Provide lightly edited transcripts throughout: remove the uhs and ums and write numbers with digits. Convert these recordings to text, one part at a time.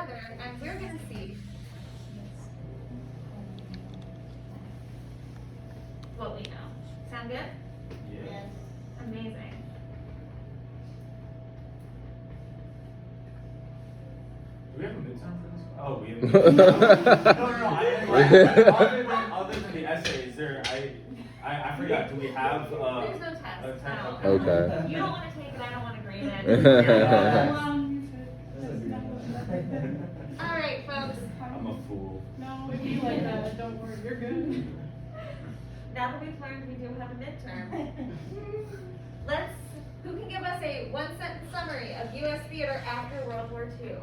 together and we're gonna see what we know. Sound good? Yes. Amazing. Do we have a midterm for this? Oh, we have. No. Other than the essay, is there? I forgot. Do we have? There's no test. A test. No. Okay. You don't want to take it. I don't want to grade it. All right, folks. I'm a fool. No, if you like that, don't worry, you're good. Now that we've learned we do have a midterm, who can give us a one-sentence summary of U.S. theater after World War II?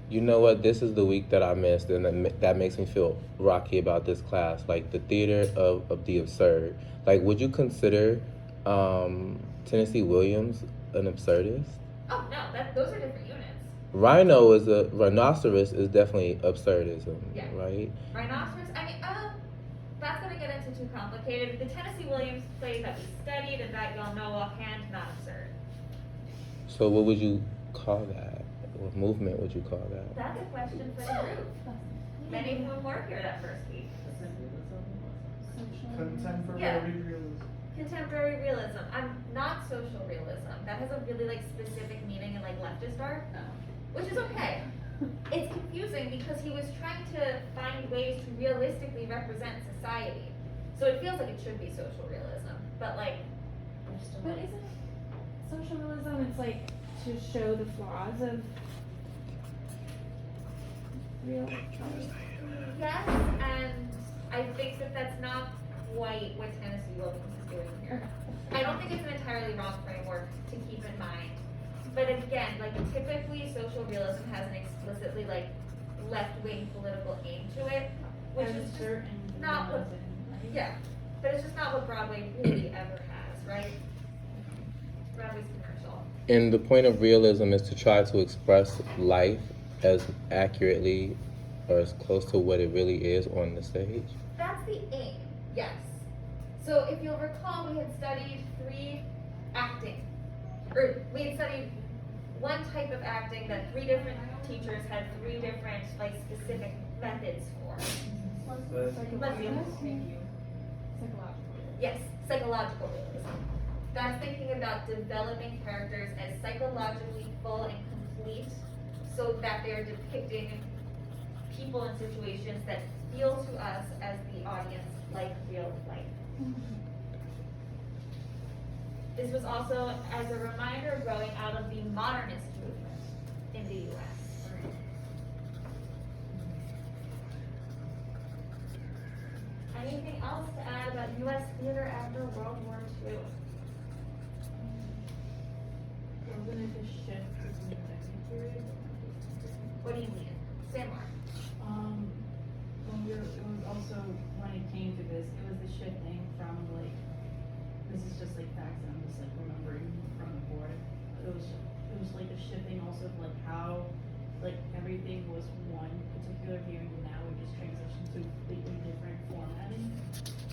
You know what? This is the week that I missed, and that makes me feel rocky about this class. Like the theater of the absurd. Like, would you consider Tennessee Williams an absurdist? Oh, no, those are different units. Rhinoceros is definitely absurdism, Yeah. right? Rhinoceros, I mean, that's going to get into too complicated. The Tennessee Williams plays that we studied and that y'all know offhand, not absurd. So what would you call that? What movement would you call that? That's a question for the group. Many of whom were here that first week. Contemporary realism. Contemporary realism. I'm not social realism. That has a really specific meaning in leftist art, which is okay. It's confusing because he was trying to find ways to realistically represent society. So it feels like it should be social realism, but But isn't social realism, it's like to show the flaws of real yes, and I think that's not quite what Tennessee Williams is doing here. I don't think it's an entirely wrong framework to keep in mind. But again, typically social realism has an explicitly left-wing political aim to it, which is just not what, yeah, but it's just not what Broadway really ever has, right? Broadway's commercial. And the point of realism is to try to express life as accurately or as close to what it really is on the stage. That's the aim, yes. So if you'll recall, we had studied we had studied one type of acting that 3 different teachers had 3 different specific methods for. Yes, psychological realism. That's thinking about developing characters as psychologically full and complete so that they're depicting people and situations that feel to us as the audience like real life. This was also as a reminder growing out of the modernist movement in the U.S. Anything else to add about U.S. theater after World War II? Wasn't it a shift in the second period? What do you mean? Say more. It was also, when it came to this, it was the shifting from this is just facts and I'm just remembering from the board. It was a shifting also of how everything was one particular view and now we just transitioned to completely different formatting.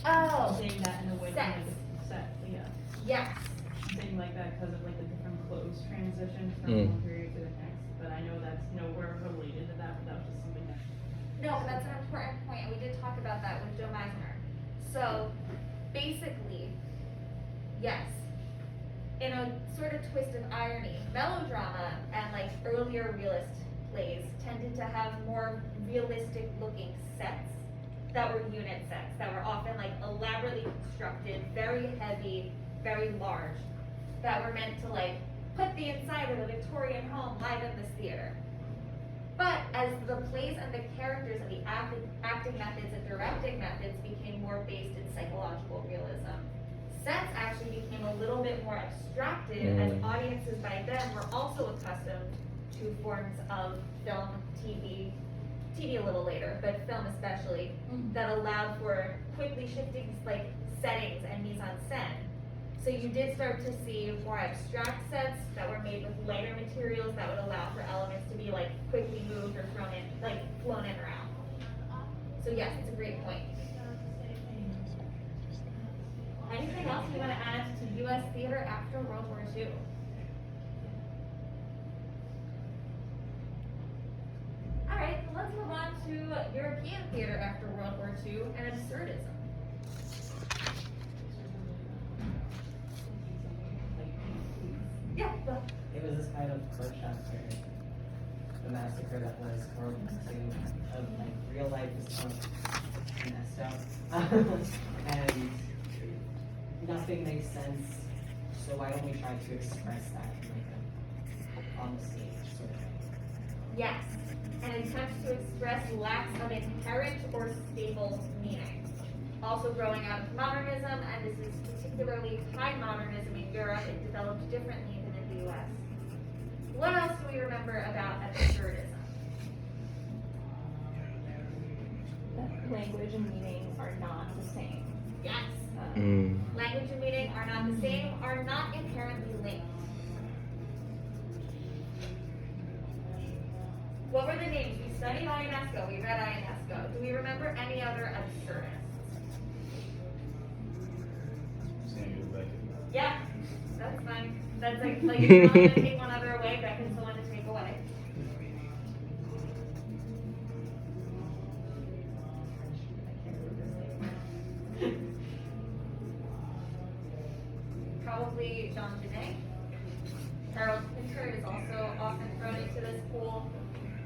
Oh, Saying that in a way sex. Set, yeah. Yes. Saying that because of the different clothes transition from one period to the next, but I know that's nowhere related to that, but that was just something that. No, but that's an important point, and we did talk about that with Joe Meisner. So, basically, yes, in a sort of twist of irony, melodrama and earlier realist plays tended to have more realistic looking sets that were unit sets, that were often elaborately constructed, very heavy, very large, that were meant to put the inside of a Victorian home live in this theater. But as the plays and the characters and the acting methods and directing methods became more based in psychological realism, sets actually became a little bit more abstracted as audiences by then were also accustomed to forms of film, TV a little later, but film especially, that allowed for quickly shifting settings and mise-en-scène. So you did start to see more abstract sets that were made with lighter materials that would allow for elements to be quickly moved or thrown in, flown in around. So yes, it's a great point. Anything else you want to add to U.S. theater after World War II? to European theater after World War II and absurdism. Yeah, well, It was this kind of push after the massacre that was World War II of like real life is kind of messed up. And nothing makes sense. So why don't we try to express that on the stage sort of thing? yes, an attempt to express lacks of inherent or stable meaning. Also growing out of modernism, and this is particularly high modernism in Europe, it developed differently than in the US. What else do we remember about absurdism? That language and meaning are not the same. Yes. Language and meaning are not the same, are not inherently linked. What were the names? We studied Ionesco, we read Ionesco. Do we remember any other absurdists? Samuel Beckett. Yeah, that's fine. That's like if you're not gonna take one other away, Beckett's the one to take away. Probably Jean Genet. Harold Pinter is also often thrown into this pool.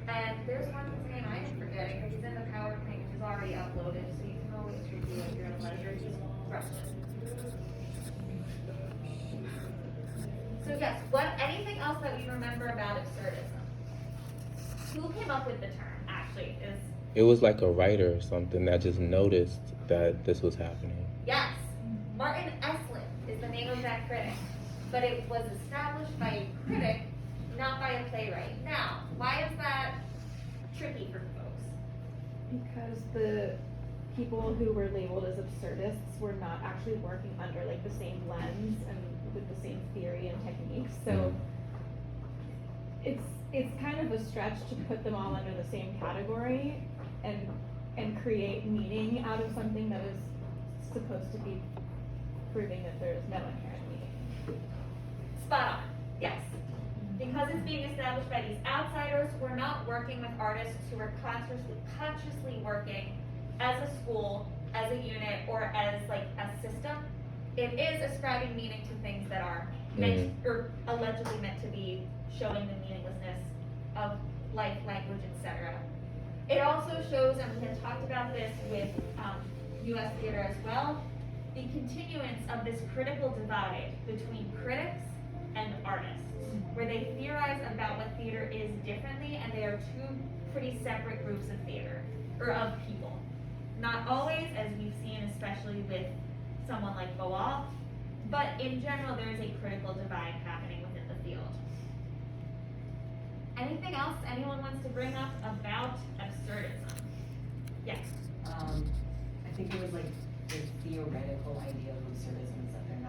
And there's one whose name I am forgetting, but he's in the PowerPoint, which is already uploaded, so you can always review it during leisure. Just rush it. So yes, anything else that we remember about absurdism? Who came up with the term, actually, is, It was like a writer or something that just noticed that this was happening. yes, Martin Esslin is the name of that critic. But it was established by a critic, not by a playwright. Now, why is that tricky for folks? Because the people who were labeled as absurdists were not actually working under like the same lens and with the same theory and techniques. So it's kind of a stretch to put them all under the same category and create meaning out of something that is supposed to be proving that there is no inherent meaning. Spot on, yes. Because it's being established by these outsiders, we're not working with artists who are consciously working as a school, as a unit, or as like a system. It is ascribing meaning to things that are meant or allegedly meant to be showing the meaninglessness of life, language, etc. It also shows, and we had talked about this with US theater as well, the continuance of this critical divide between critics and artists, where they theorize about what theater is differently, and they are two pretty separate groups of theater, or of people. Not always, as we've seen, especially with someone like Boal, but in general, there is a critical divide happening within the field. Anything else anyone wants to bring up about absurdism? Yes. I think it was like the theoretical idea of absurdism is that there's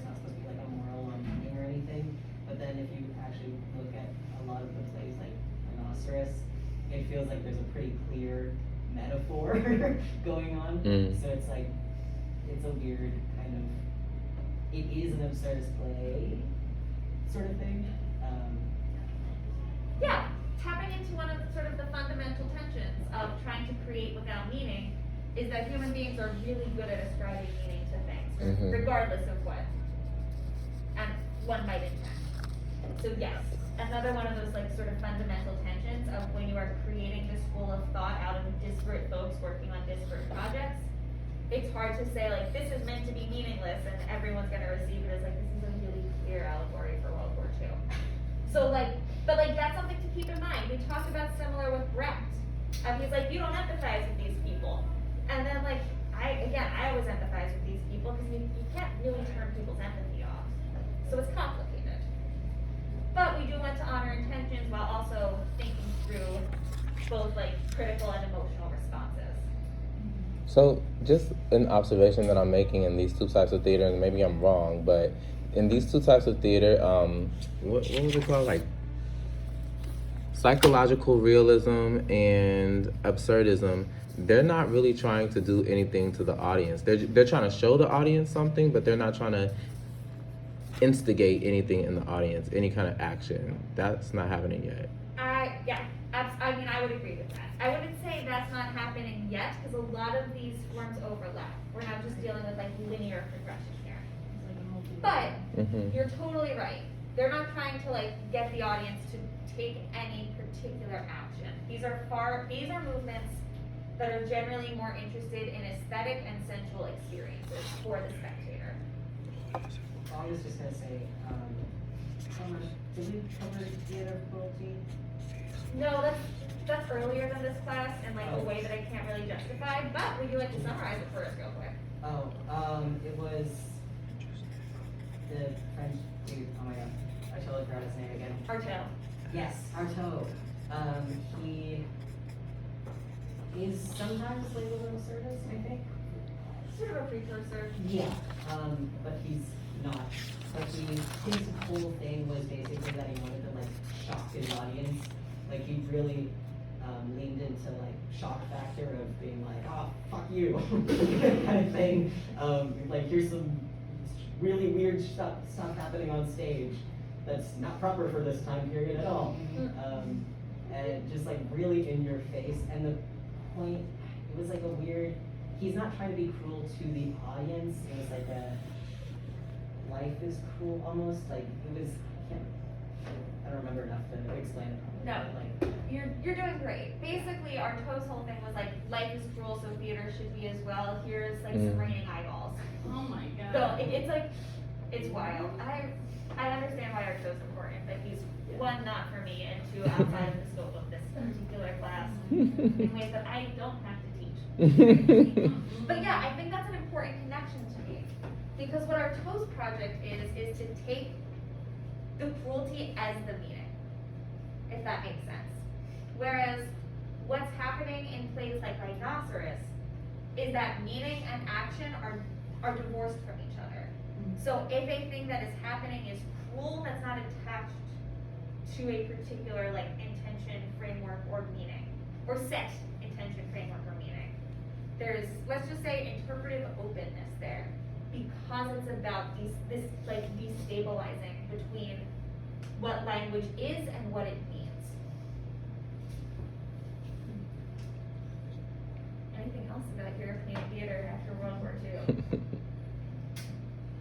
not supposed to be like a moral or meaning or anything. But then if you actually look at a lot of the plays like Rhinoceros, it feels like there's a pretty clear metaphor going on. So it's like, it's a weird kind of, it is an absurdist play sort of thing. Yeah, tapping into one of sort of the fundamental tensions of trying to create without meaning is that human beings are really good at ascribing meaning to things, regardless of what and one might intend. So yes, another one of those like sort of fundamental tensions of when you are creating this school of thought out of disparate folks working on disparate projects, it's hard to say like this is meant to be meaningless and everyone's gonna receive it as like this is a really clear allegory for World War II. So like, but like that's something to keep in mind. We talked about similar with Brecht. He's like, you don't empathize with these people. And then like, I always empathize with these people because you can't really turn people's empathy off. So it's complicated. But we do want to honor intentions while also thinking through both like critical and emotional responses. So just an observation that I'm making in these two types of theater, and maybe I'm wrong, but in these two types of theater, what was it called? Like psychological realism and absurdism, they're not really trying to do anything to the audience. They're trying to show the audience something, but they're not trying to instigate anything in the audience, any kind of action. That's not happening yet. I would agree with that. I wouldn't say that that's not happening yet, because a lot of these forms overlap. We're not just dealing with like linear progression here. It's like a multi. But Mhm. you're totally right. They're not trying to like get the audience to take any particular action. These are movements that are generally more interested in aesthetic and sensual experiences for the spectator. I was just gonna say, did we cover theater cruelty? No, that's earlier than this class and like a Oh. way that I can't really justify, but would you like to summarize it for us real quick? It was the French dude, oh my god, I totally forgot his name again. Artaud. Yes, Artaud. He is sometimes labeled an absurdist, I think. Sort of a precursor. Yeah. But he's not. But his whole thing was basically that he wanted to like shock his audience. Like he really leaned into like shock factor of being like, oh fuck you kind of thing. Like here's some really weird stuff happening on stage that's not proper for this time period at all. And just like really in your face. And the point, it was like a weird, he's not trying to be cruel to the audience. It was like a life is cruel almost. Like it was, I don't remember enough to explain it. No. Like, You're doing great. Basically, Artaud's whole thing was like, life is cruel, so theater should be as well. Here's like some raining eyeballs. Oh my god. So it's like, it's wild. I understand why Artaud's important, but he's one, not for me, and two, outside of the scope of this particular class in ways that I don't have to teach. But yeah, I think that's an important connection to me, because what Artaud's project is to take the cruelty as the meaning, if that makes sense. Whereas what's happening in plays like Rhinoceros is that meaning and action are divorced from each other. So if a thing that is happening is cruel, that's not attached to a particular like intention, framework, or meaning, or set intention, framework, or meaning. There's, let's just say, interpretive openness there, because it's about this like destabilizing between what language is and what it means. Anything else about European theater after World War II?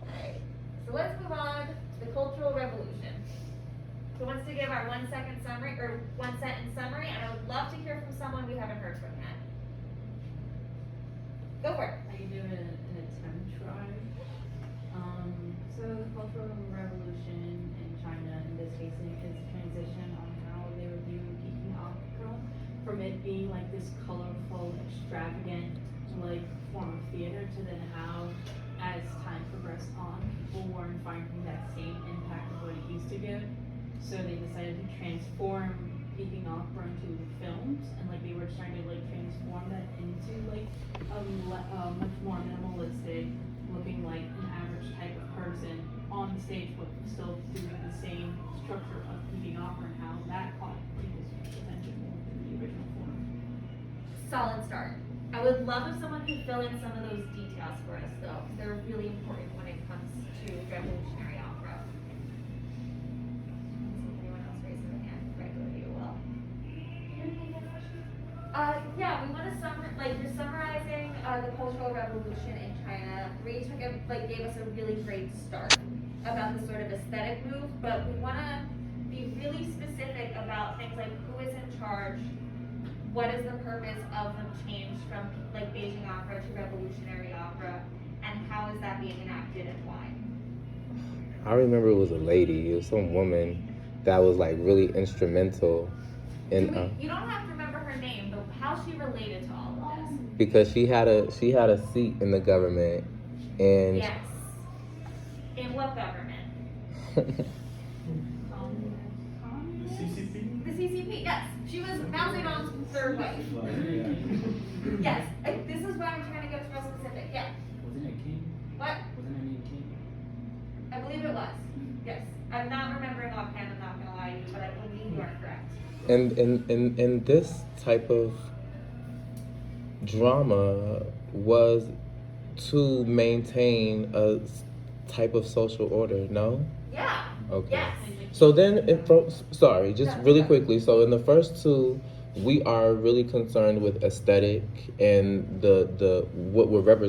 Alright, so let's move on to the Cultural Revolution. Who wants to give our 1 second summary, or 1 sentence summary? And I would love to hear from someone we haven't heard from yet. Go for it. I can do an attempt try. So the Cultural Revolution in China, in this case, is a transition on how they were viewing Peking opera, from it being like this colorful, extravagant, like form of theater, to then how, as time progressed on, people weren't finding that same impact of what it used to give. So they decided to transform Peking opera into films, and like they were trying to like transform that into like a much more minimalistic, looking like an average type of person on the stage, but still doing the same structure of Peking opera, and how that caught people's attention more than the original form. Solid start. I would love if someone could fill in some of those details for us though, because they're really important when it comes to revolutionary opera. Anyone else raise their hand? Right, go to you, Will. Yeah, we want to you're summarizing the Cultural Revolution in China. Ree gave us a really great start about the sort of aesthetic move, but we want to be really specific about things like who is in charge, what is the purpose of the change from like Beijing opera to revolutionary opera, and how is that being enacted and why? I remember it was a lady, it was some woman that was like really instrumental in You don't have to remember her name, but how she related to all of this. because she had a seat in the government and Yes. In what government? CCP? The CCP, yes. She was Mao Zedong's third wife. Yes. This is why I'm trying to get real specific. Yeah. Wasn't it King? What? Wasn't her name King? I believe it was. Yes. I'm not remembering offhand, I'm not gonna lie to you, but I believe you are correct. and this type of drama was to maintain a type of social order, no? Yeah. Okay. Yes. So then, sorry, just No, really no. quickly. So in the first two we are really concerned with aesthetic and the what we're representing.